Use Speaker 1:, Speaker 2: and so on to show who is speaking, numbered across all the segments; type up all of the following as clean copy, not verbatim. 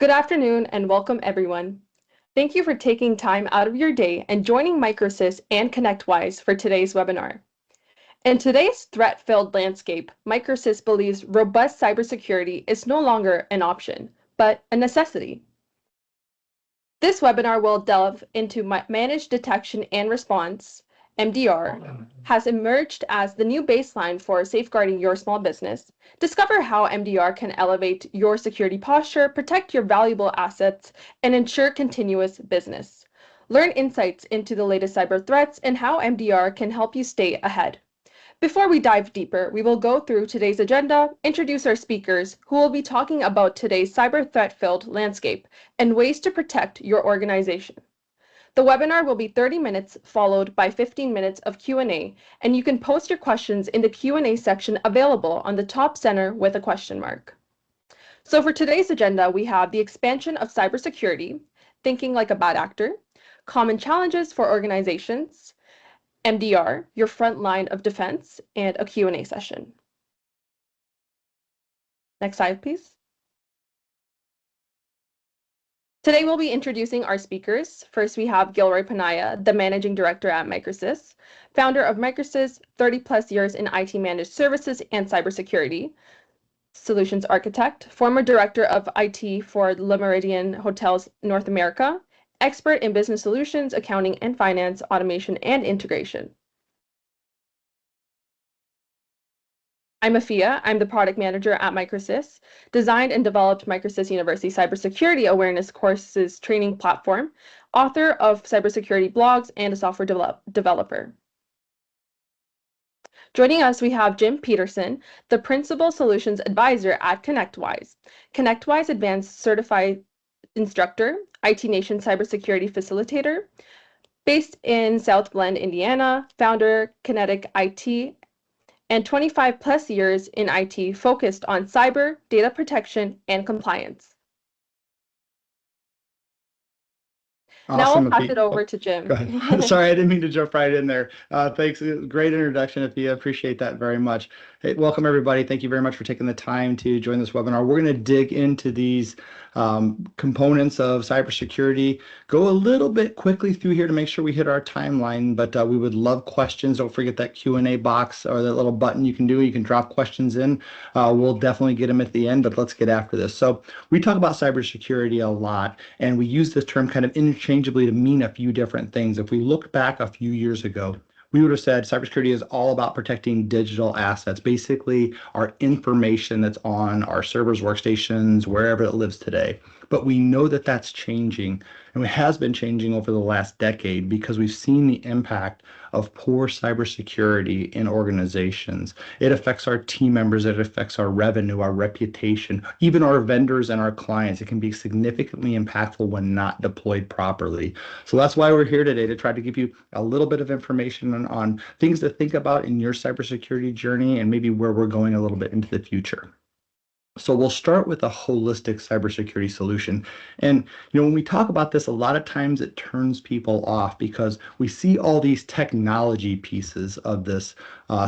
Speaker 1: Good afternoon and welcome everyone. Thank you for taking time out of your day and joining Microsys and ConnectWise for today's webinar. In today's threat-filled landscape, Microsys believes robust cybersecurity is no longer an option, but a necessity. This webinar will delve into managed detection and response, MDR, has emerged as the new baseline for safeguarding your small business. Discover how MDR can elevate your security posture, protect your valuable assets, and ensure continuous business. Learn insights into the latest cyber threats and how MDR can help you stay ahead. Before we dive deeper, we will go through today's agenda, introduce our speakers, who will be talking about today's cyber threat-filled landscape and ways to protect your organization. The webinar will be 30 minutes followed by 15 minutes of Q&A, and you can post your questions in the Q&A section available on the top center with a question mark. So for today's agenda, we have the expansion of cybersecurity, thinking like a bad actor, common challenges for organizations, MDR, your front line of defense, and a Q&A session. Next slide, please. Today, we'll be introducing our speakers. First, we have Gilroy Panaya, the Managing Director at Microsys, founder of Microsys, 30-plus years in IT managed services and cybersecurity, solutions architect, former director of IT for Le Méridien Hotels North America, expert in business solutions, accounting and finance, automation and integration. I'm Afia. I'm the product manager at Microsys, designed and developed Microsys University Cybersecurity Awareness Courses training platform, author of cybersecurity blogs, and a software developer. Joining us, we have Jim Peterson, the Principal Solutions Advisor at ConnectWise. ConnectWise Advanced Certified Instructor, IT Nation Cybersecurity Facilitator, based in South Bend, Indiana, founder, Kinetic IT, and 25 plus years in IT focused on cyber, data protection, and compliance.
Speaker 2: Awesome.
Speaker 1: Now I'll pass it over to Jim.
Speaker 2: Go ahead. Sorry, I didn't mean to jump right in there. Thanks. Great introduction, Afia. Appreciate that very much. Hey, welcome, everybody. Thank you very much for taking the time to join this webinar. We're going to dig into these components of cybersecurity, go a little bit quickly through here to make sure we hit our timeline, but we would love questions. Don't forget that Q&A box or that little button you can do. You can drop questions in. We'll definitely get them at the end, but let's get after this. So we talk about cybersecurity a lot, and we use this term kind of interchangeably to mean a few different things. If we look back a few years ago, we would have said cybersecurity is all about protecting digital assets, basically our information that's on our servers, workstations, wherever it lives today. But we know that that's changing, and it has been changing over the last decade because we've seen the impact of poor cybersecurity in organizations. It affects our team members, it affects our revenue, our reputation, even our vendors and our clients. It can be significantly impactful when not deployed properly. So that's why we're here today, to try to give you a little bit of information on things to think about in your cybersecurity journey and maybe where we're going a little bit into the future. So we'll start with a holistic cybersecurity solution. And when we talk about this, a lot of times it turns people off because we see all these technology pieces of this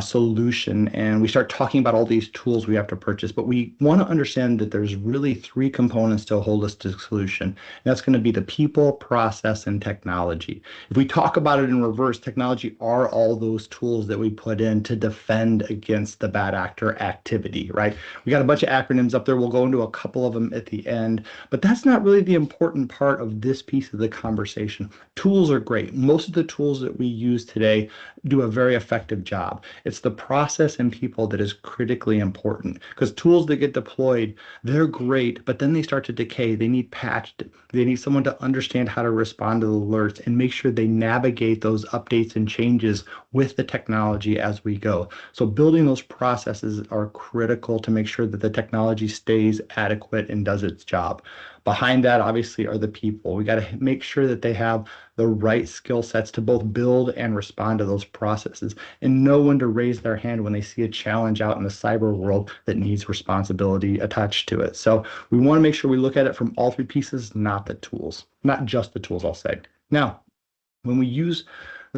Speaker 2: solution, and we start talking about all these tools we have to purchase. But we want to understand that there's really three components to a holistic solution. And that's going to be the people, process, and technology. If we talk about it in reverse, technology are all those tools that we put in to defend against the bad actor activity, right? We got a bunch of acronyms up there. We'll go into a couple of them at the end, but that's not really the important part of this piece of the conversation. Tools are great. Most of the tools that we use today do a very effective job. It's the process and people that is critically important, because tools that get deployed, they're great, but then they start to decay. They need patched. They need someone to understand how to respond to the alerts and make sure they navigate those updates and changes with the technology as we go. So building those processes are critical to make sure that the technology stays adequate and does its job. Behind that, obviously, are the people. We got to make sure that they have the right skill sets to both build and respond to those processes, and know when to raise their hand when they see a challenge out in the cyber world that needs responsibility attached to it. So we want to make sure we look at it from all three pieces, not the tools, not just the tools, I'll say. Now, when we use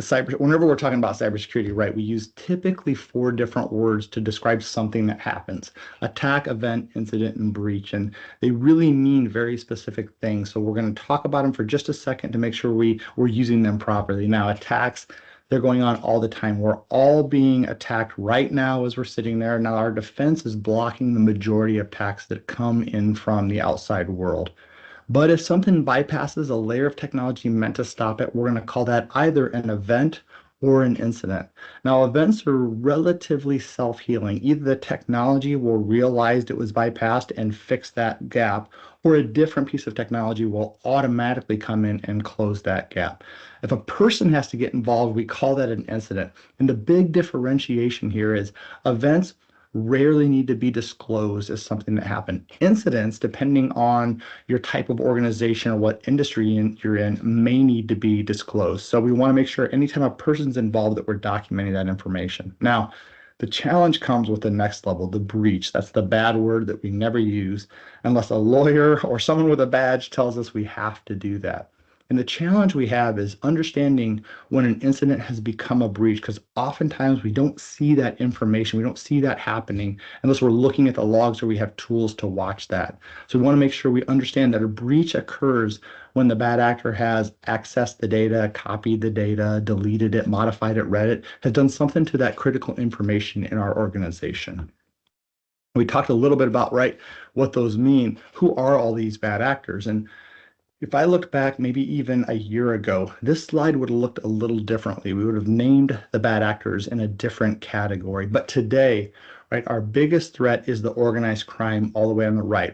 Speaker 2: whenever we're talking about cybersecurity, right, we use typically four different words to describe something that happens: attack, event, incident, and breach. And they really mean very specific things. So we're going to talk about them for just a second to make sure we're using them properly. Now, attacks, they're going on all the time. We're all being attacked right now as we're sitting there. Now, our defense is blocking the majority of attacks that come in from the outside world. But if something bypasses a layer of technology meant to stop it, we're going to call that either an event or an incident. Now, events are relatively self-healing. Either the technology will realize it was bypassed and fix that gap, or a different piece of technology will automatically come in and close that gap. If a person has to get involved, we call that an incident. And the big differentiation here is events rarely need to be disclosed as something that happened. Incidents, depending on your type of organization or what industry you're in, may need to be disclosed. So we want to make sure anytime a person's involved that we're documenting that information. Now, the challenge comes with the next level, the breach. That's the bad word that we never use unless a lawyer or someone with a badge tells us we have to do that. And the challenge we have is understanding when an incident has become a breach, because oftentimes we don't see that information, we don't see that happening unless we're looking at the logs or we have tools to watch that. So we want to make sure we understand that a breach occurs when the bad actor has accessed the data, copied the data, deleted it, modified it, read it, has done something to that critical information in our organization. We talked a little bit about, right, what those mean. Who are all these bad actors? And if I look back maybe even a year ago, this slide would have looked a little differently. We would have named the bad actors in a different category. But today, right, our biggest threat is the organized crime all the way on the right.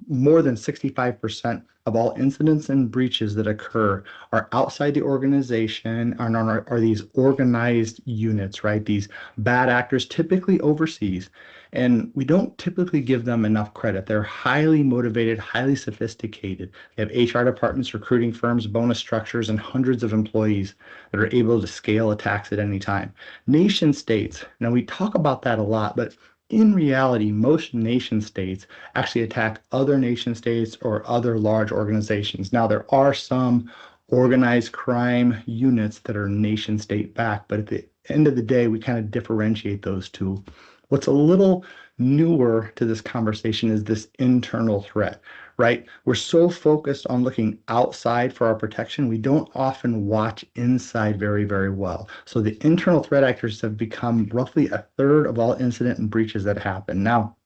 Speaker 2: More than 65% of all incidents and breaches that occur are outside the organization, are these organized units, right? These bad actors, typically overseas. And we don't typically give them enough credit. They're highly motivated, highly sophisticated. They have HR departments, recruiting firms, bonus structures, and hundreds of employees that are able to scale attacks at any time. Nation states, now we talk about that a lot, but in reality, most nation states actually attack other nation states or other large organizations. Now, there are some organized crime units that are nation state backed, but at the end of the day, we kind of differentiate those two. What's a little newer to this conversation is this internal threat, right? We're so focused on looking outside for our protection, we don't often watch inside very, very well. So the internal threat actors have become roughly a third of all incident and breaches that happen. Now,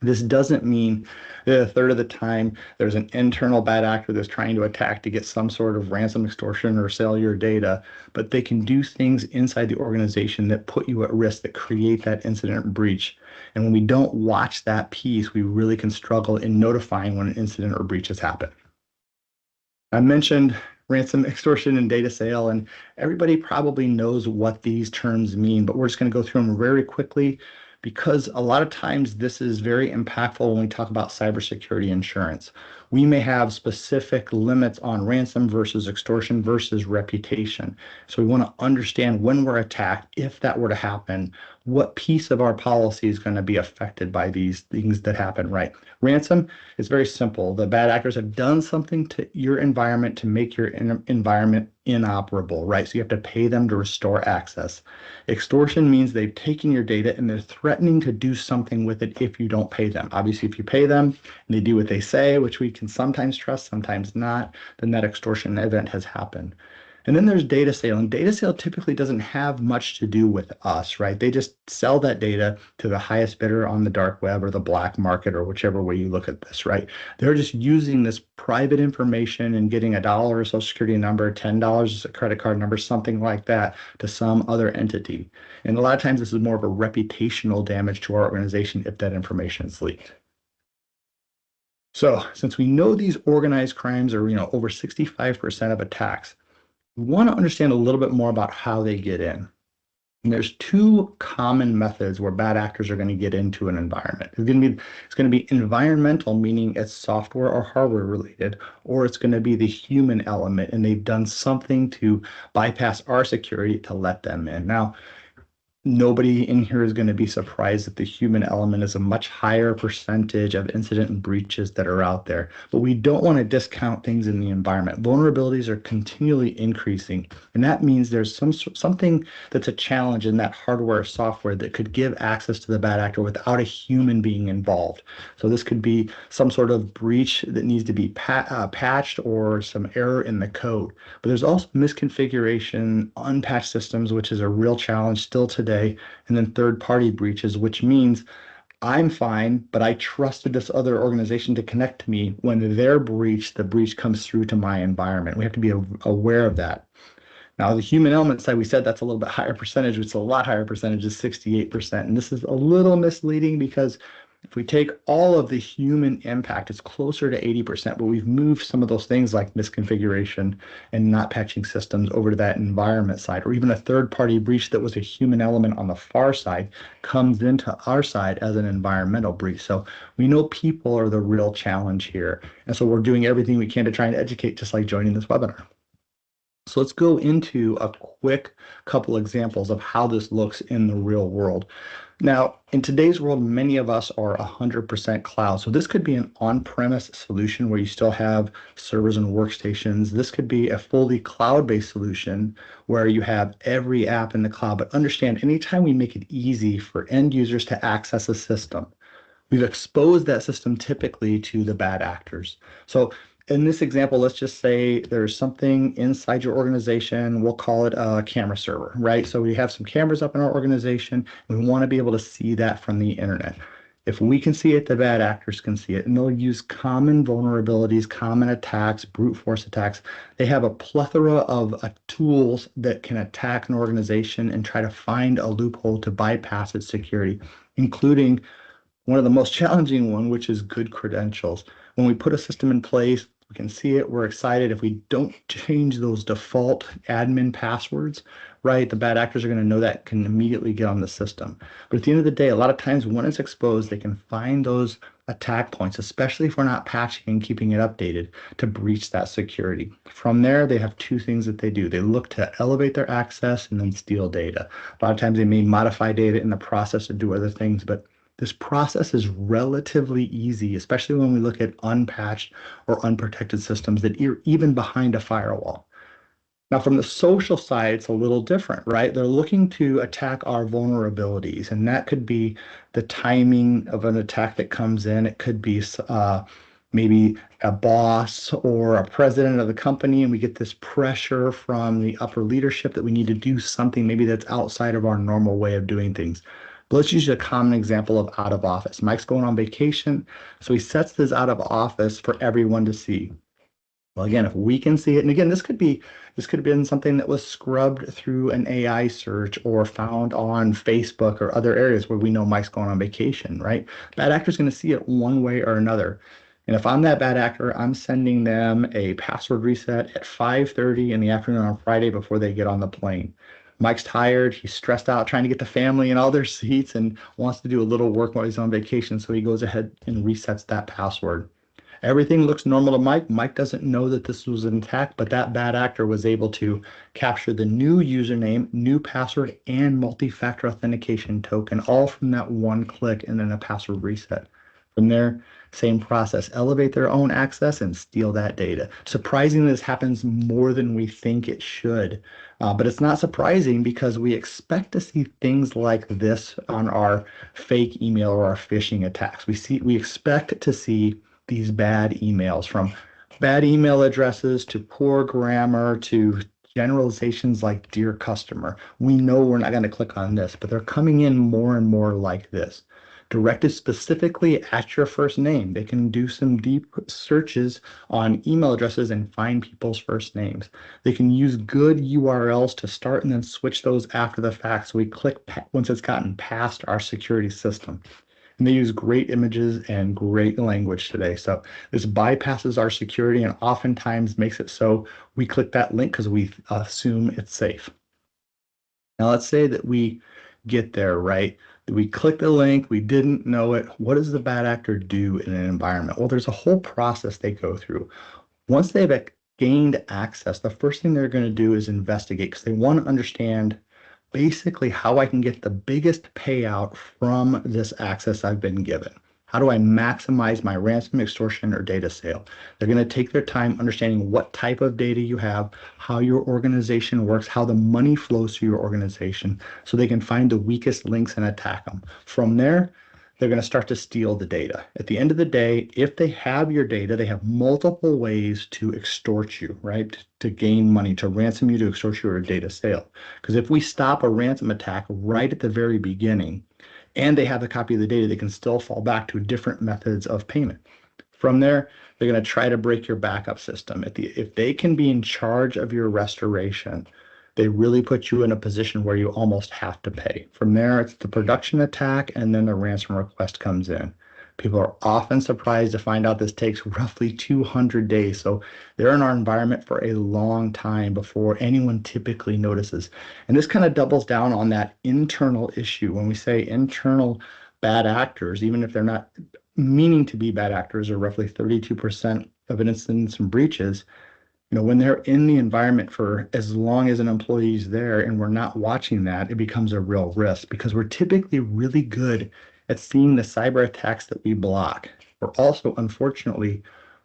Speaker 2: this doesn't mean that a third of the time there's an internal bad actor that's trying to attack to get some sort of ransom extortion or sell your data, but they can do things inside the organization that put you at risk, that create that incident breach. And when we don't watch that piece, we really can struggle in notifying when an incident or breach has happened. I mentioned ransom extortion and data sale, and everybody probably knows what these terms mean, but we're just going to go through them very quickly because a lot of times this is very impactful when we talk about cybersecurity insurance. We may have specific limits on ransom versus extortion versus reputation. So we want to understand when we're attacked, if that were to happen, what piece of our policy is going to be affected by these things that happen, right? Ransom is very simple. The bad actors have done something to your environment to make your environment inoperable, right? So you have to pay them to restore access. Extortion means they've taken your data and they're threatening to do something with it if you don't pay them. Obviously, if you pay them and they do what they say, which we can sometimes trust, sometimes not, then that extortion event has happened. And then there's data sale, and data sale typically doesn't have much to do with us, right? They just sell that data to the highest bidder on the dark web or the black market or whichever way you look at this, right? They're just using this private information and getting $1 a social security number, $10 a credit card number, something like that to some other entity. And a lot of times this is more of a reputational damage to our organization if that information is leaked. So since we know these organized crimes are, over 65% of attacks, we want to understand a little bit more about how they get in. And there's two common methods where bad actors are going to get into an environment. It's going to be environmental, meaning it's software or hardware related, or it's going to be the human element, and they've done something to bypass our security to let them in. Now, nobody in here is going to be surprised that the human element is a much higher percentage of incident and breaches that are out there. But we don't want to discount things in the environment. Vulnerabilities are continually increasing, and that means there's something that's a challenge in that hardware or software that could give access to the bad actor without a human being involved. So this could be some sort of breach that needs to be patched or some error in the code. But there's also misconfiguration, unpatched systems, which is a real challenge still today, and then third-party breaches, which means I'm fine, but I trusted this other organization to connect to me. When they're breached, the breach comes through to my environment. We have to be aware of that. Now, the human element side, we said that's a little bit higher percentage. It's a lot higher percentage, is 68%. And this is a little misleading because if we take all of the human impact, it's closer to 80%, but we've moved some of those things like misconfiguration and not patching systems over to that environment side, or even a third-party breach that was a human element on the far side comes into our side as an environmental breach. So we know people are the real challenge here. And so we're doing everything we can to try and educate, just like joining this webinar. So let's go into a quick couple examples of how this looks in the real world. Now, in today's world, many of us are 100% cloud. So this could be an on-premise solution where you still have servers and workstations. This could be a fully cloud-based solution where you have every app in the cloud. But understand, anytime we make it easy for end users to access a system, we've exposed that system typically to the bad actors. So in this example, let's just say there's something inside your organization. We'll call it a camera server, right? So we have some cameras up in our organization. And we want to be able to see that from the internet. If we can see it, the bad actors can see it. And they'll use common vulnerabilities, common attacks, brute force attacks. They have a plethora of tools that can attack an organization and try to find a loophole to bypass its security, including one of the most challenging one, which is good credentials. When we put a system in place, we can see it, we're excited. If we don't change those default admin passwords, right, the bad actors are going to know that, can immediately get on the system. But at the end of the day, a lot of times when it's exposed, they can find those attack points, especially if we're not patching and keeping it updated, to breach that security. From there, they have two things that they do. They look to elevate their access and then steal data. A lot of times they may modify data in the process to do other things, but this process is relatively easy, especially when we look at unpatched or unprotected systems that are even behind a firewall. Now, from the social side, it's a little different, right? They're looking to attack our vulnerabilities, and that could be the timing of an attack that comes in. It could be maybe a boss or a president of the company, and we get this pressure from the upper leadership that we need to do something maybe that's outside of our normal way of doing things. But let's use a common example of out of office. Mike's going on vacation, so he sets this out of office for everyone to see. Well, again, if we can see it, and again, this could have been something that was scrubbed through an AI search or found on Facebook or other areas where we know Mike's going on vacation, right? Bad actor's going to see it one way or another. And if I'm that bad actor, I'm sending them a password reset at 5:30 in the afternoon on Friday before they get on the plane. Mike's tired, he's stressed out trying to get the family in all their seats and wants to do a little work while he's on vacation, so he goes ahead and resets that password. Everything looks normal to Mike. Mike doesn't know that this was an attack, but that bad actor was able to capture the new username, new password, and multi-factor authentication token, all from that one click and then a password reset. From there, same process, elevate their own access and steal that data. Surprisingly, this happens more than we think it should. But it's not surprising because we expect to see things like this on our fake email or our phishing attacks. We expect to see these bad emails, from bad email addresses to poor grammar to generalizations like dear customer. We know we're not going to click on this, but they're coming in more and more like this, directed specifically at your first name. They can do some deep searches on email addresses and find people's first names. They can use good URLs to start and then switch those after the fact, so we click once it's gotten past our security system. And they use great images and great language today. So this bypasses our security and oftentimes makes it so we click that link because we assume it's safe. Now let's say that we get there, right? We click the link, we didn't know it. What does the bad actor do in an environment? Well, there's a whole process they go through. Once they've gained access, the first thing they're going to do is investigate, because they want to understand basically how I can get the biggest payout from this access I've been given. How do I maximize my ransom, extortion, or data sale? They're going to take their time understanding what type of data you have, how your organization works, how the money flows through your organization, so they can find the weakest links and attack them. From there, they're going to start to steal the data. At the end of the day, if they have your data, they have multiple ways to extort you, right? To gain money, to ransom you, to extort you, or a data sale. Because if we stop a ransom attack right at the very beginning, and they have a copy of the data, they can still fall back to different methods of payment. From there, they're going to try to break your backup system. If they can be in charge of your restoration, they really put you in a position where you almost have to pay. From there, it's the production attack, and then the ransom request comes in. People are often surprised to find out this takes roughly 200 days. So they're in our environment for a long time before anyone typically notices. And this kind of doubles down on that internal issue. When we say internal bad actors, even if they're not meaning to be bad actors, or roughly 32% of incidents and breaches, when they're in the environment for as long as an employee is there and we're not watching that, it becomes a real risk because we're typically really good at seeing the cyber attacks that we block. We're also, unfortunately,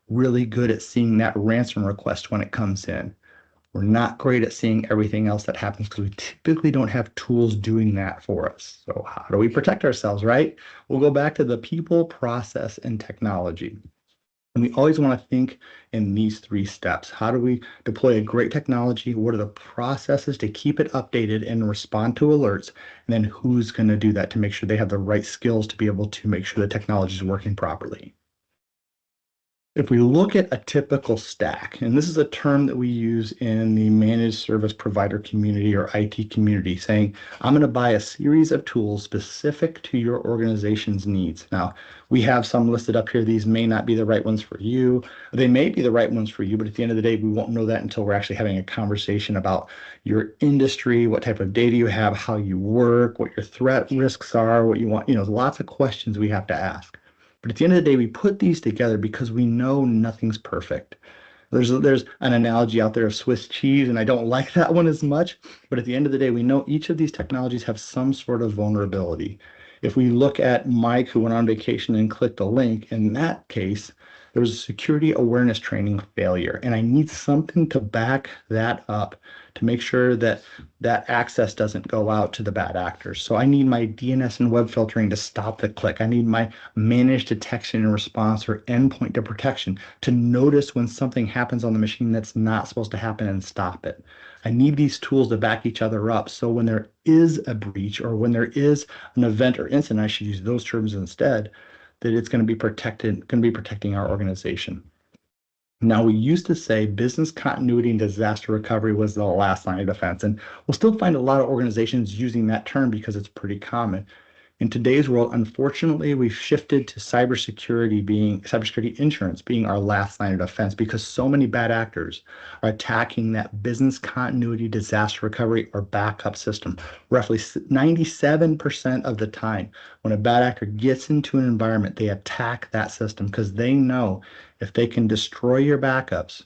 Speaker 2: really good at seeing that ransom request when it comes in. We're not great at seeing everything else that happens because we typically don't have tools doing that for us. So how do we protect ourselves, right? We'll go back to the people, process, and technology. And we always want to think in these three steps. How do we deploy a great technology? What are the processes to keep it updated and respond to alerts? And then who's going to do that to make sure they have the right skills to be able to make sure the technology is working properly? If we look at a typical stack, and this is a term that we use in the managed service provider community or IT community, saying, I'm going to buy a series of tools specific to your organization's needs. Now, we have some listed up here. These may not be the right ones for you. They may be the right ones for you, but at the end of the day, we won't know that until we're actually having a conversation about your industry, what type of data you have, how you work, what your threat risks are, what you want. Lots of questions we have to ask. But at the end of the day, we put these together because we know nothing's perfect. There's an analogy out there of Swiss cheese, and I don't like that one as much. But at the end of the day, we know each of these technologies have some sort of vulnerability. If we look at Mike, who went on vacation and clicked a link, in that case, there was a security awareness training failure. And I need something to back that up to make sure that that access doesn't go out to the bad actors. So I need my DNS and web filtering to stop the click. I need my managed detection and response, or endpoint to protection, to notice when something happens on the machine that's not supposed to happen and stop it. I need these tools to back each other up. So when there is a breach, or when there is an event or incident, I should use those terms instead, that it's going to be protecting our organization. Now, we used to say business continuity and disaster recovery was the last line of defense, and we'll still find a lot of organizations using that term because it's pretty common. In today's world, unfortunately, we've shifted to cybersecurity insurance being our last line of defense because so many bad actors are attacking that business continuity, disaster recovery, or backup system. Roughly 97% of the time, when a bad actor gets into an environment, they attack that system because they know if they can destroy your backups,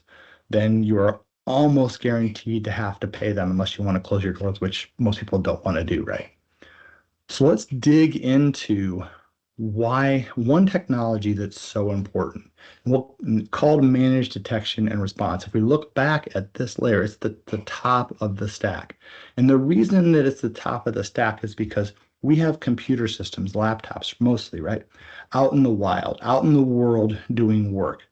Speaker 2: then you are almost guaranteed to have to pay them unless you want to close your doors, which most people don't want to do, right? So let's dig into why one technology that's so important, called managed detection and response. If we look back at this layer, it's the top of the stack. And the reason that it's the top of the stack is because we have computer systems, laptops mostly, right, out in the wild, out in the world doing work.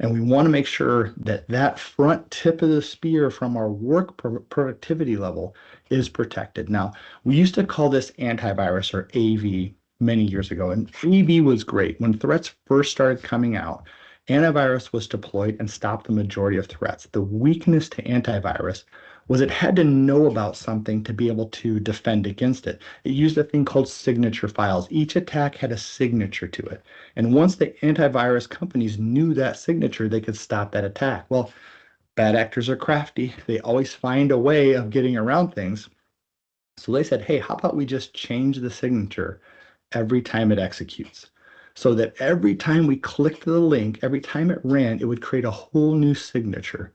Speaker 2: And we want to make sure that that front tip of the spear from our work productivity level is protected. Now, we used to call this antivirus, or AV, many years ago, and AV was great. When threats first started coming out, antivirus was deployed and stopped the majority of threats. The weakness to antivirus was it had to know about something to be able to defend against it. It used a thing called signature files. Each attack had a signature to it. And once the antivirus companies knew that signature, they could stop that attack. Well, bad actors are crafty. They always find a way of getting around things. So they said, hey, how about we just change the signature every time it executes? So that every time we clicked the link, every time it ran, it would create a whole new signature.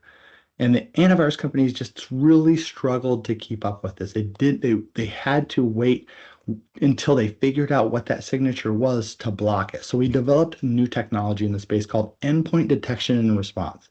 Speaker 2: And the antivirus companies just really struggled to keep up with this. They had to wait until they figured out what that signature was to block it. So we developed a new technology in the space called endpoint detection and response.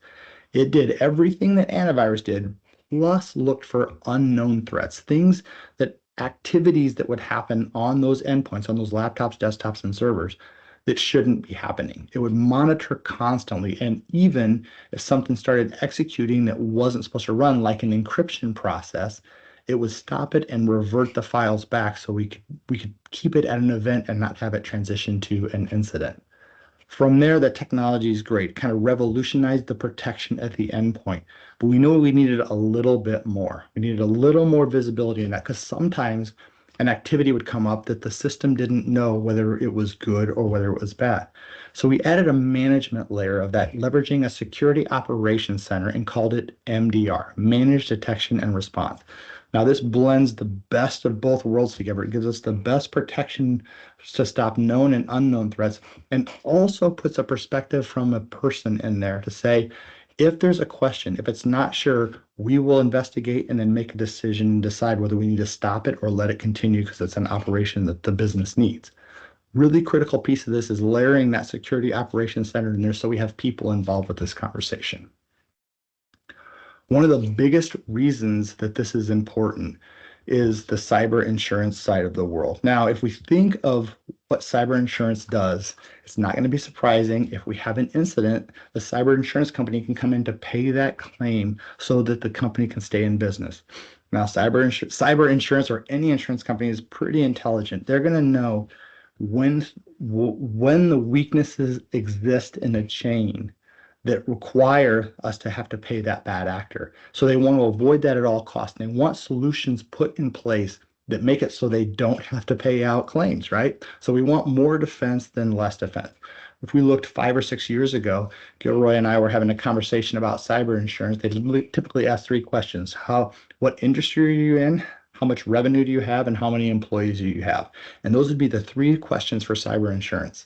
Speaker 2: It did everything that antivirus did, plus looked for unknown threats, things that activities that would happen on those endpoints, on those laptops, desktops, and servers that shouldn't be happening. It would monitor constantly. And even if something started executing that wasn't supposed to run, like an encryption process, it would stop it and revert the files back so we could keep it at an event and not have it transition to an incident. From there, the technology is great, kind of revolutionized the protection at the endpoint. But we knew we needed a little bit more. We needed a little more visibility in that because sometimes an activity would come up that the system didn't know whether it was good or whether it was bad. So we added a management layer of that, leveraging a security operations center and called it MDR, Managed Detection and Response. Now, this blends the best of both worlds together. It gives us the best protection to stop known and unknown threats, and also puts a perspective from a person in there to say, if there's a question, if it's not sure, we will investigate and then make a decision and decide whether we need to stop it or let it continue because it's an operation that the business needs. Really critical piece of this is layering that security operations center in there so we have people involved with this conversation. One of the biggest reasons that this is important is the cyber insurance side of the world. Now, if we think of what cyber insurance does, it's not going to be surprising if we have an incident, the cyber insurance company can come in to pay that claim so that the company can stay in business. Now, cyber insurance or any insurance company is pretty intelligent. They're going to know when when the weaknesses exist in a chain that require us to have to pay that bad actor. So they want to avoid that at all costs. They want solutions put in place that make it so they don't have to pay out claims, right? So we want more defense than less defense. If we looked 5 or 6 years ago, Gilroy and I were having a conversation about cyber insurance. They typically ask three questions. What industry are you in? How much revenue do you have? And how many employees do you have? And those would be the three questions for cyber insurance,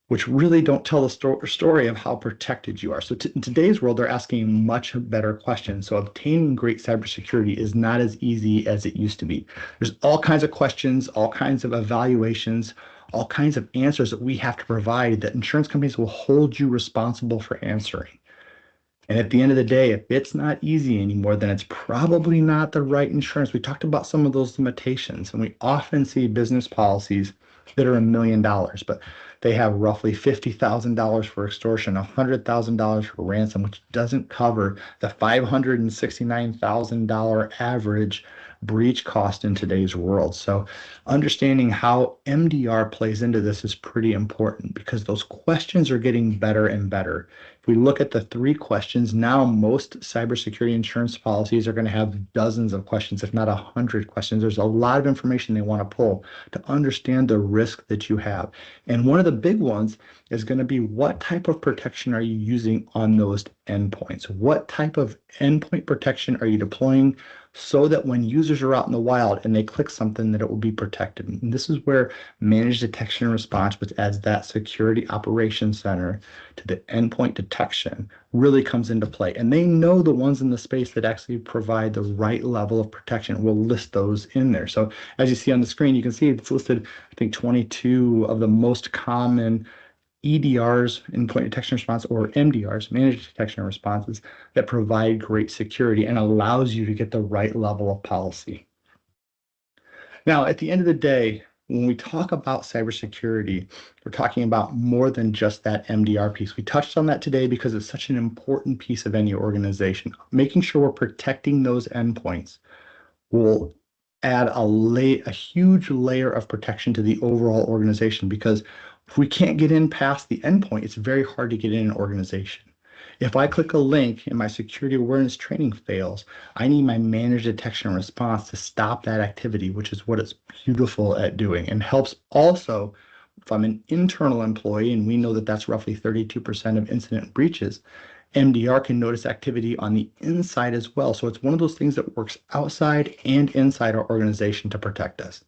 Speaker 2: which really don't tell the story of how protected you are. So in today's world, they're asking much better questions. So obtaining great cybersecurity is not as easy as it used to be. There's all kinds of questions, all kinds of evaluations, all kinds of answers that we have to provide that insurance companies will hold you responsible for answering. And at the end of the day, if it's not easy anymore, then it's probably not the right insurance. We talked about some of those limitations, and we often see business policies that are $1 million, but they have roughly $50,000 for extortion, $100,000 for ransom, which doesn't cover the $569,000 average breach cost in today's world. So understanding how MDR plays into this is pretty important because those questions are getting better and better. If we look at the three questions, now most cybersecurity insurance policies are going to have dozens of questions, if not 100 questions. There's a lot of information they want to pull to understand the risk that you have. And one of the big ones is going to be what type of protection are you using on those endpoints? What type of endpoint protection are you deploying so that when users are out in the wild and they click something that it will be protected? And this is where managed detection and response, which adds that security operations center to the endpoint detection, really comes into play. And they know the ones in the space that actually provide the right level of protection. We'll list those in there. So as you see on the screen, you can see it's listed, I think, 22 of the most common EDRs, endpoint detection response, or MDRs, managed detection and responses, that provide great security and allows you to get the right level of policy. Now, at the end of the day, when we talk about cybersecurity, we're talking about more than just that MDR piece. We touched on that today because it's such an important piece of any organization. Making sure we're protecting those endpoints will add a huge layer of protection to the overall organization, because if we can't get in past the endpoint, it's very hard to get in an organization. If I click a link and my security awareness training fails, I need my managed detection and response to stop that activity, which is what it's beautiful at doing, and helps also if I'm an internal employee, and we know that that's roughly 32% of incident breaches. MDR can notice activity on the inside as well. So it's one of those things that works outside and inside our organization to protect us.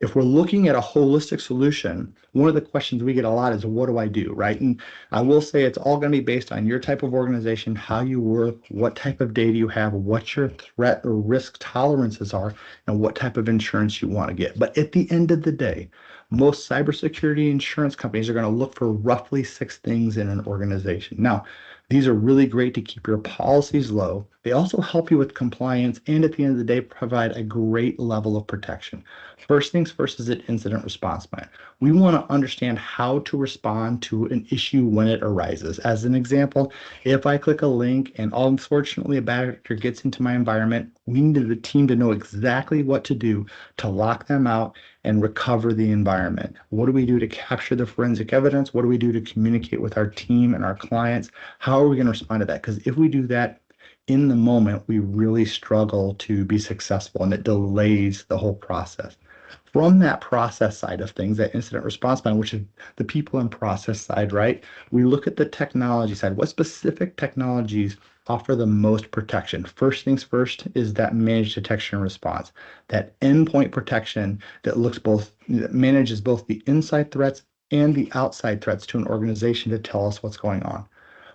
Speaker 2: If we're looking at a holistic solution, one of the questions we get a lot is, what do I do, right? And I will say it's all going to be based on your type of organization, how you work, what type of data you have, what your threat or risk tolerances are, and what type of insurance you want to get. But at the end of the day, most cybersecurity insurance companies are going to look for roughly 6 things in an organization. Now, these are really great to keep your policies low. They also help you with compliance and at the end of the day provide a great level of protection. First things first is an incident response plan. We want to understand how to respond to an issue when it arises. As an example, if I click a link and unfortunately a bad actor gets into my environment, we need the team to know exactly what to do to lock them out and recover the environment. What do we do to capture the forensic evidence? What do we do to communicate with our team and our clients? How are we going to respond to that? Because if we do that in the moment, we really struggle to be successful and it delays the whole process. From that process side of things, that incident response plan, which is the people and process side, right? We look at the technology side. What specific technologies offer the most protection? First things first is that managed detection and response, that endpoint protection that that manages both the inside threats and the outside threats to an organization to tell us what's going on.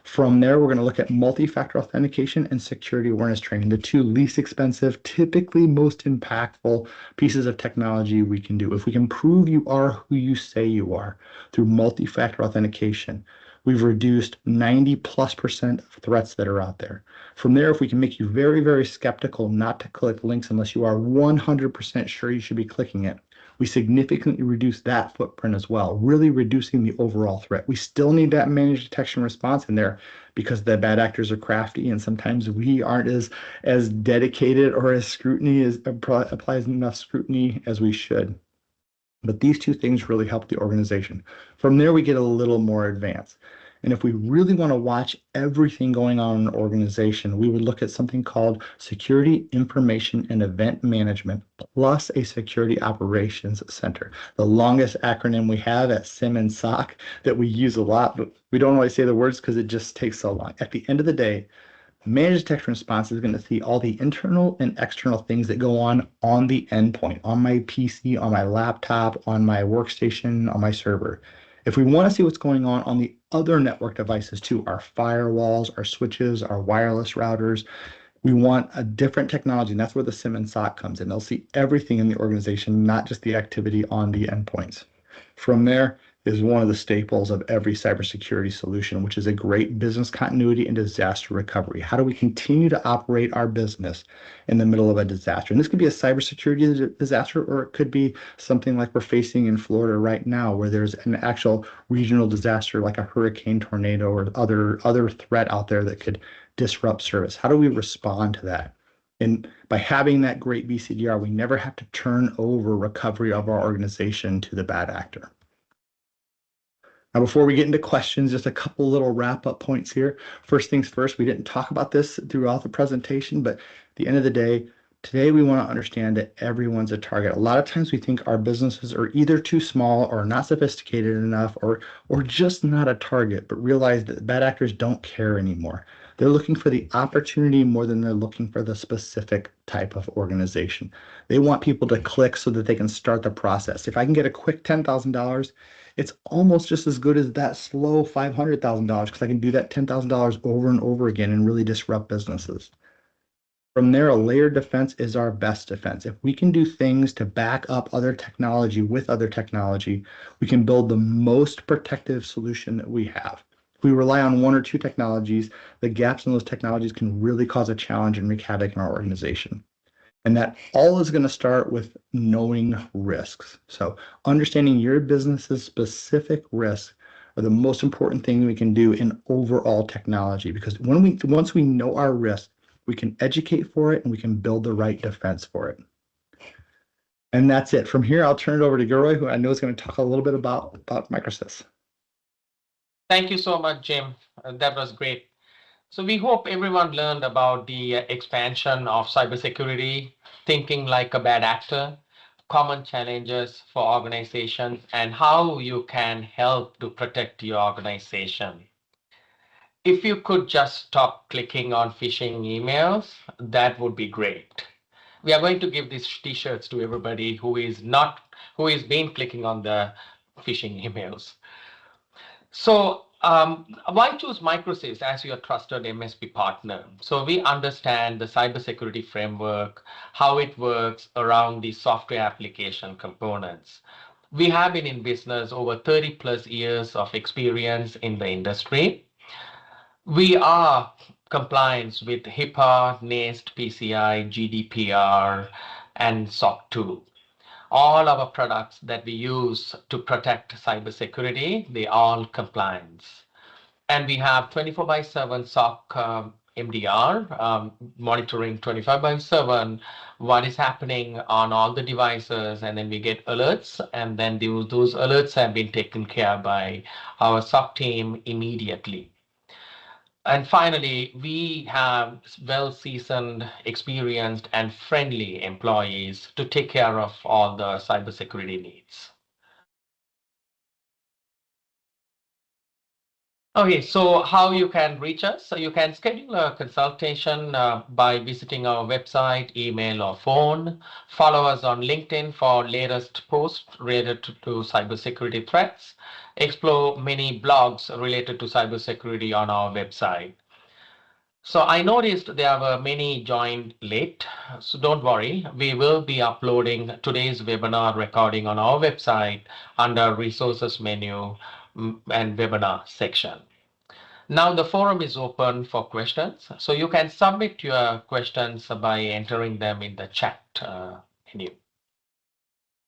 Speaker 2: From there, we're going to look at multi-factor authentication and security awareness training, the two least expensive, typically most impactful pieces of technology we can do. If we can prove you are who you say you are through multi-factor authentication, we've reduced 90+% of threats that are out there. From there, if we can make you very, very skeptical not to click links unless you are 100% sure you should be clicking it, we significantly reduce that footprint as well, really reducing the overall threat. We still need that managed detection response in there because the bad actors are crafty and sometimes we aren't as dedicated or as scrutiny as applies enough scrutiny as we should. But these two things really help the organization. From there, we get a little more advanced. And if we really want to watch everything going on in an organization, we would look at something called Security Information and Event Management plus a Security Operations Center. The longest acronym we have at SIM and SOC that we use a lot, but we don't always say the words because it just takes so long. At the end of the day, managed detection response is going to see all the internal and external things that go on the endpoint, on my PC, on my laptop, on my workstation, on my server. If we want to see what's going on the other network devices too, our firewalls, our switches, our wireless routers, we want a different technology, and that's where the SIM and SOC comes in. They'll see everything in the organization, not just the activity on the endpoints. From there is one of the staples of every cybersecurity solution, which is a great business continuity and disaster recovery. How do we continue to operate our business in the middle of a disaster? And this could be a cybersecurity disaster, or it could be something like we're facing in Florida right now, where there's an actual regional disaster like a hurricane, tornado, or other threat out there that could disrupt service. How do we respond to that? And by having that great BCDR, we never have to turn over recovery of our organization to the bad actor. Now, before we get into questions, just a couple little wrap-up points here. First things first, we didn't talk about this throughout the presentation, but at the end of the day, today we want to understand that everyone's a target. A lot of times we think our businesses are either too small or not sophisticated enough or just not a target, but realize that bad actors don't care anymore. They're looking for the opportunity more than they're looking for the specific type of organization. They want people to click so that they can start the process. If I can get a quick $10,000, it's almost just as good as that slow $500,000 because I can do that $10,000 over and over again and really disrupt businesses. From there, a layered defense is our best defense. If we can do things to back up other technology with other technology, we can build the most protective solution that we have. If we rely on one or two technologies, the gaps in those technologies can really cause a challenge and wreak havoc in our organization. And that all is going to start with knowing risks. So understanding your business's specific risks are the most important thing we can do in overall technology, because once we know our risk, we can educate for it and we can build the right defense for it. And that's it. From here, I'll turn it over to Gurroy, who I know is going to talk a little bit about Microsys.
Speaker 3: Thank you so much, Jim. That was great. So we hope everyone learned about the expansion of cybersecurity, thinking like a bad actor, common challenges for organizations, and how you can help to protect your organization. If you could just stop clicking on phishing emails, that would be great. We are going to give these t-shirts to everybody who is been clicking on the phishing emails. So why choose Microsys as your trusted MSP partner? So we understand the cybersecurity framework, how it works around the software application components. We have been in business over 30 plus years of experience in the industry. We are compliant with HIPAA, NIST, PCI, GDPR, and SOC 2. All our products that we use to protect cybersecurity, they all compliance. And we have 24 by 7 SOC MDR, monitoring 25 by 7 what is happening on all the devices, and then we get alerts, and then those alerts have been taken care by our SOC team immediately. And finally, we have well-seasoned, experienced, and friendly employees to take care of all the cybersecurity needs. Okay, so how you can reach us? So you can schedule a consultation by visiting our website, email, or phone. Follow us on LinkedIn for latest posts related to cybersecurity threats. Explore many blogs related to cybersecurity on our website. So I noticed there were many joined late, so don't worry. We will be uploading today's webinar recording on our website under resources menu and webinar section. Now the forum is open for questions. So you can submit your questions by entering them in the chat menu.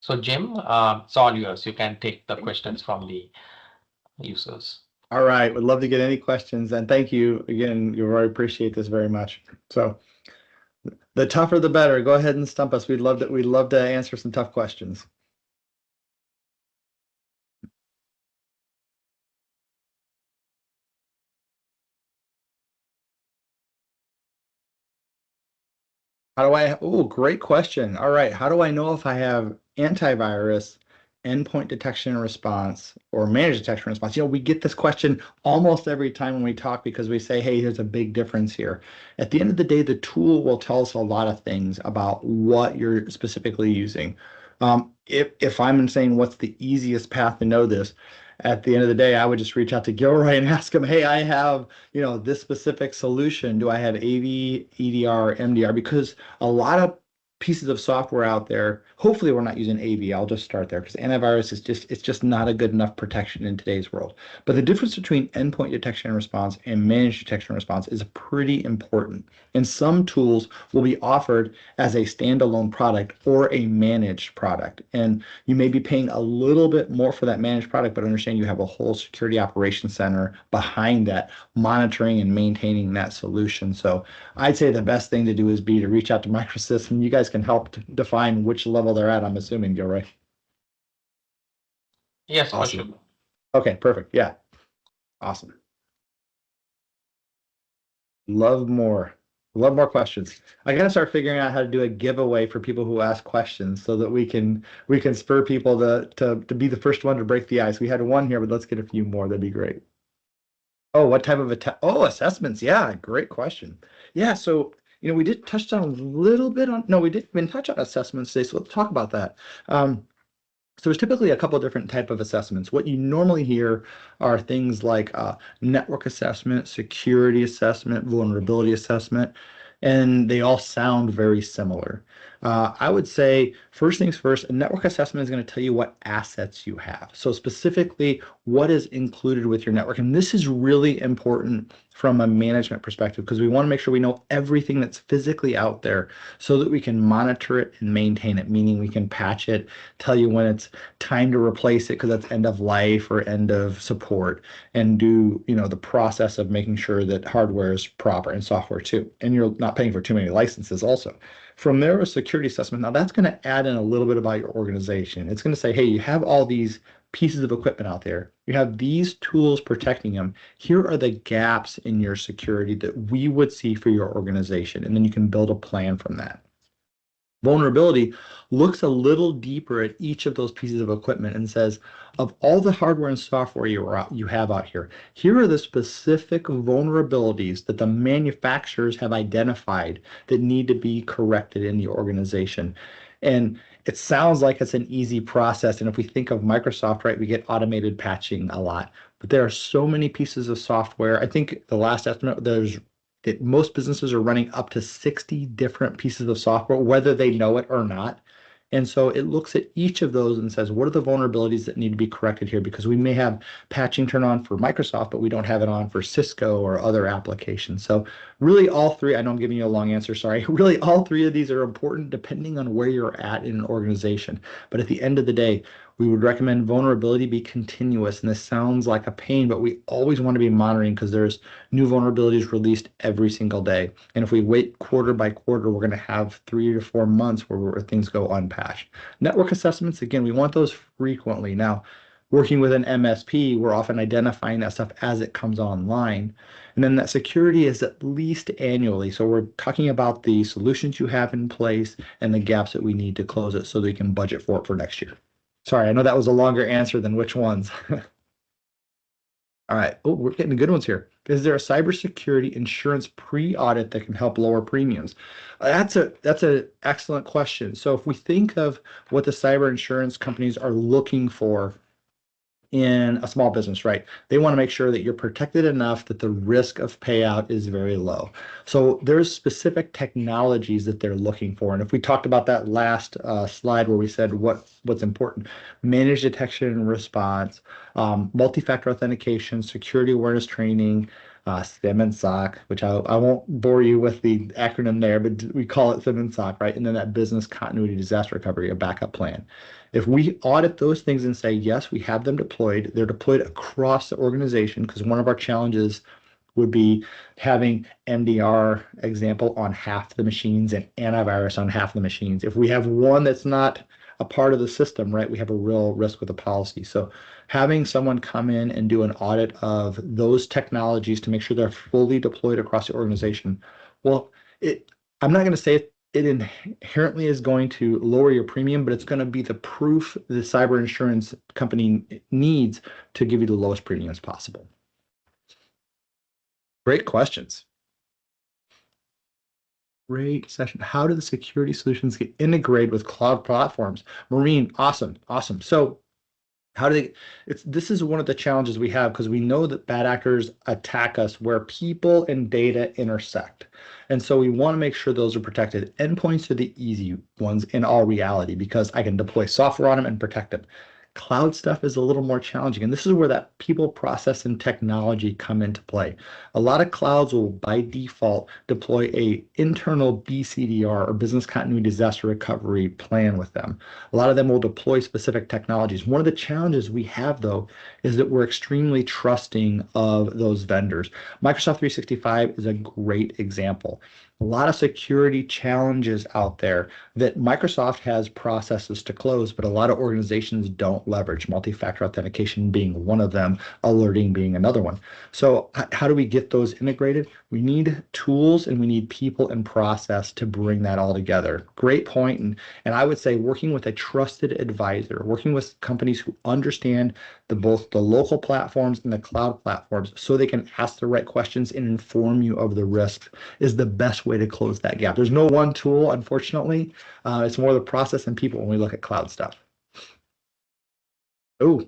Speaker 3: So Jim, it's all yours. You can take the questions from the users.
Speaker 2: All right, would love to get any questions, and thank you again. You really appreciate this very much. So the tougher the better. Go ahead and stump us. We'd love to answer some tough questions. Oh, great question. All right, how do I know if I have antivirus, endpoint detection and response, or managed detection and response? We get this question almost every time when we talk because we say, hey, there's a big difference here. At the end of the day, the tool will tell us a lot of things about what you're specifically using. If I'm saying what's the easiest path to know this, at the end of the day, I would just reach out to Gilroy and ask him, hey, I have, this specific solution. Do I have AV, EDR, MDR? Because a lot of pieces of software out there, hopefully we're not using AV. I'll just start there because antivirus it's just not a good enough protection in today's world. But the difference between endpoint detection and response and managed detection and response is pretty important. And some tools will be offered as a standalone product or a managed product. And you may be paying a little bit more for that managed product, but understand you have a whole security operations center behind that, monitoring and maintaining that solution. So I'd say the best thing to do is to reach out to Microsys, and you guys can help define which level they're at, I'm assuming, Gilroy.
Speaker 3: Yes,
Speaker 2: awesome.
Speaker 3: for sure.
Speaker 2: Okay, perfect. Yeah. Awesome. Love more questions. I gotta start figuring out how to do a giveaway for people who ask questions so that we can spur people to be the first one to break the ice. We had one here, but let's get a few more. That'd be great. Oh, what type of assessments? Yeah, great question. Yeah, so we did touch on a little bit on, no, we didn't even touch on assessments today, so let's talk about that. So there's typically a couple of different type of assessments. What you normally hear are things like network assessment, security assessment, vulnerability assessment, and they all sound very similar. I would say first things first, a network assessment is going to tell you what assets you have. So specifically, what is included with your network. And this is really important from a management perspective because we want to make sure we know everything that's physically out there so that we can monitor it and maintain it, meaning we can patch it, tell you when it's time to replace it because that's end of life or end of support, and do the process of making sure that hardware is proper and software too, and you're not paying for too many licenses also. From there, a security assessment. Now that's going to add in a little bit about your organization. It's going to say, hey, you have all these pieces of equipment out there. You have these tools protecting them. Here are the gaps in your security that we would see for your organization. And then you can build a plan from that. Vulnerability looks a little deeper at each of those pieces of equipment and says, of all the hardware and software you have out here, here are the specific vulnerabilities that the manufacturers have identified that need to be corrected in the organization. And it sounds like it's an easy process. And if we think of Microsoft, right, we get automated patching a lot. But there are so many pieces of software. I think the last estimate, most businesses are running up to 60 different pieces of software, whether they know it or not. And so it looks at each of those and says, what are the vulnerabilities that need to be corrected here? Because we may have patching turned on for Microsoft, but we don't have it on for Cisco or other applications. So really all three, I know I'm giving you a long answer, sorry. Really all three of these are important depending on where you're at in an organization. But at the end of the day, we would recommend vulnerability be continuous. And this sounds like a pain, but we always want to be monitoring because there's new vulnerabilities released every single day. And if we wait quarter by quarter, we're going to have 3 to 4 months where things go unpatched. Network assessments, again, we want those frequently. Now, working with an MSP, we're often identifying that stuff as it comes online. And then that security is at least annually. So we're talking about the solutions you have in place and the gaps that we need to close it so that we can budget for it for next year. Sorry, I know that was a longer answer than which ones. All right. Oh, we're getting good ones here. Is there a cybersecurity insurance pre-audit that can help lower premiums? That's an excellent question. So if we think of what the cyber insurance companies are looking for in a small business, right? They want to make sure that you're protected enough that the risk of payout is very low. So there's specific technologies that they're looking for. And if we talked about that last slide where we said what's important, managed detection and response, multi-factor authentication, security awareness training, SIM and SOC, which I won't bore you with the acronym there, but we call it SIM and SOC, right? And then that business continuity disaster recovery, a backup plan. If we audit those things and say, yes, we have them deployed, they're deployed across the organization, because one of our challenges would be having MDR example on half the machines and antivirus on half the machines. If we have one that's not a part of the system, right, we have a real risk with the policy. So having someone come in and do an audit of those technologies to make sure they're fully deployed across the organization, well, I'm not going to say it inherently is going to lower your premium, but it's going to be the proof the cyber insurance company needs to give you the lowest premiums possible. Great questions. Great session. How do the security solutions get integrated with cloud platforms? Maureen, awesome. So how do they, this is one of the challenges we have, because we know that bad actors attack us where people and data intersect. And so we want to make sure those are protected. Endpoints are the easy ones in all reality, because I can deploy software on them and protect them. Cloud stuff is a little more challenging. And this is where that people, process, and technology come into play. A lot of clouds will by default deploy a internal BCDR, or business continuity disaster recovery plan with them. A lot of them will deploy specific technologies. One of the challenges we have, though, is that we're extremely trusting of those vendors. Microsoft 365 is a great example. A lot of security challenges out there that Microsoft has processes to close, but a lot of organizations don't leverage, multi-factor authentication being one of them, alerting being another one. So how do we get those integrated? We need tools and we need people and process to bring that all together. Great point. And I would say working with a trusted advisor, working with companies who understand both the local platforms and the cloud platforms, so they can ask the right questions and inform you of the risks, is the best way to close that gap. There's no one tool, unfortunately. It's more the process and people when we look at cloud stuff. Oh,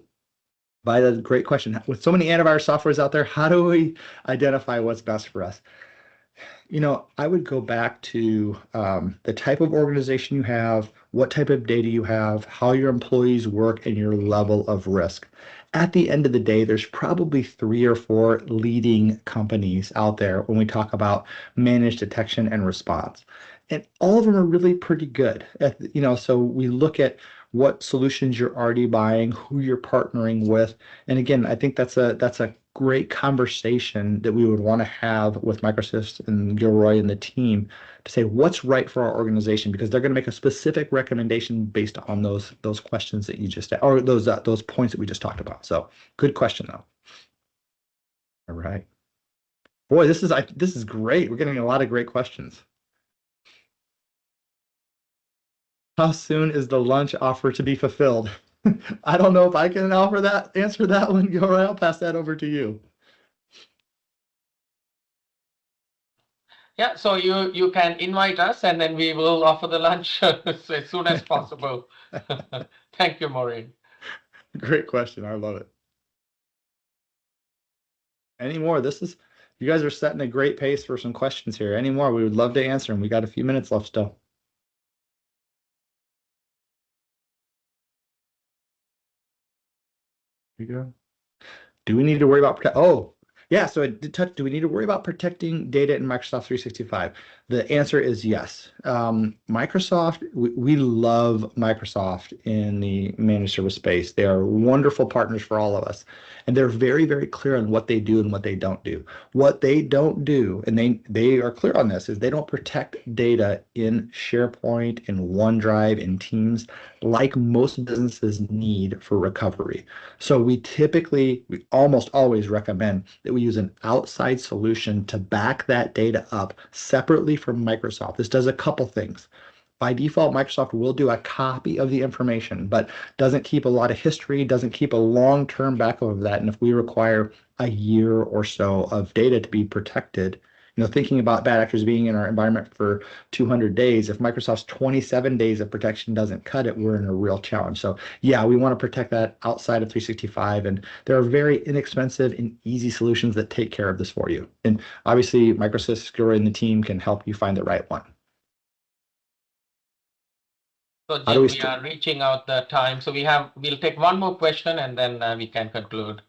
Speaker 2: by the great question. With so many antivirus softwares out there, how do we identify what's best for us? I would go back to the type of organization you have, what type of data you have, how your employees work, and your level of risk. At the end of the day, there's probably 3 or 4 leading companies out there when we talk about managed detection and response. And all of them are really pretty good. So we look at what solutions you're already buying, who you're partnering with. And again, I think that's a great conversation that we would want to have with Microsys and Gilroy and the team to say what's right for our organization, because they're going to make a specific recommendation based on those questions that you just, or those points that we just talked about. So good question though. All right. Boy, this is great. We're getting a lot of great questions. How soon is the lunch offer to be fulfilled? I don't know if I can answer that one, Gilroy. I'll pass that over to you.
Speaker 3: Yeah, so you can invite us and then we will offer the lunch as soon as possible. Thank you, Maureen.
Speaker 2: Great question. I love it. Any more? You guys are setting a great pace for some questions here. Any more? We would love to answer them. We got a few minutes left still. Here you go. Do we need to worry about yeah, so it did touch, do we need to worry about protecting data in Microsoft 365? The answer is yes. Microsoft, we love Microsoft in the managed service space. They are wonderful partners for all of us. And they're very, very clear on what they do and what they don't do. What they don't do, and they are clear on this, is they don't protect data in SharePoint, in OneDrive, in Teams, like most businesses need for recovery. So we almost always recommend that we use an outside solution to back that data up separately from Microsoft. This does a couple things. By default, Microsoft will do a copy of the information, but doesn't keep a lot of history, doesn't keep a long-term backup of that. And if we require a year or so of data to be protected, thinking about bad actors being in our environment for 200 days, if Microsoft's 27 days of protection doesn't cut it, we're in a real challenge. So yeah, we want to protect that outside of 365. And there are very inexpensive and easy solutions that take care of this for you. And obviously, Microsys, Gura, and the team can help you find the right one.
Speaker 3: So Jim, we are reaching out the time. So we'll take one more question and then we can conclude.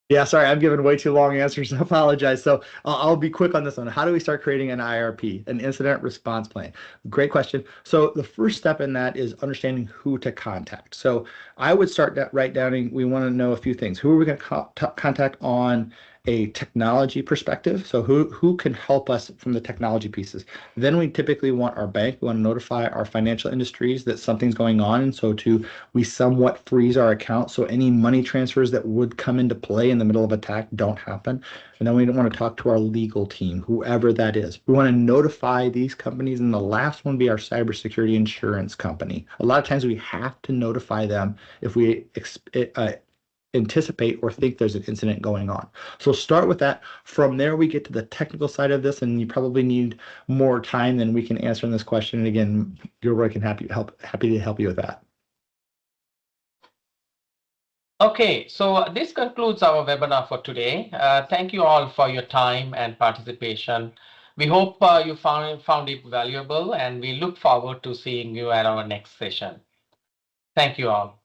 Speaker 2: Yeah, sorry, I'm giving way too long answers. I apologize. So I'll be quick on this one. How do we start creating an IRP, an incident response plan? Great question. So the first step in that is understanding who to contact. So I would start right downing. We want to know a few things. Who are we going to contact on a technology perspective? So who can help us from the technology pieces? Then we typically want our bank. We want to notify our financial industries that something's going on. And so we somewhat freeze our account so any money transfers that would come into play in the middle of attack don't happen. And then we don't want to talk to our legal team, whoever that is. We want to notify these companies, and the last one be our cybersecurity insurance company. A lot of times we have to notify them if we anticipate or think there's an incident going on. So start with that. From there, we get to the technical side of this, and you probably need more time than we can answer in this question. And again, Gilroy can happy to help you with that.
Speaker 3: Okay, so this concludes our webinar for today. Thank you all for your time and participation. We hope you found it valuable, and we look forward to seeing you at our next session. Thank you all.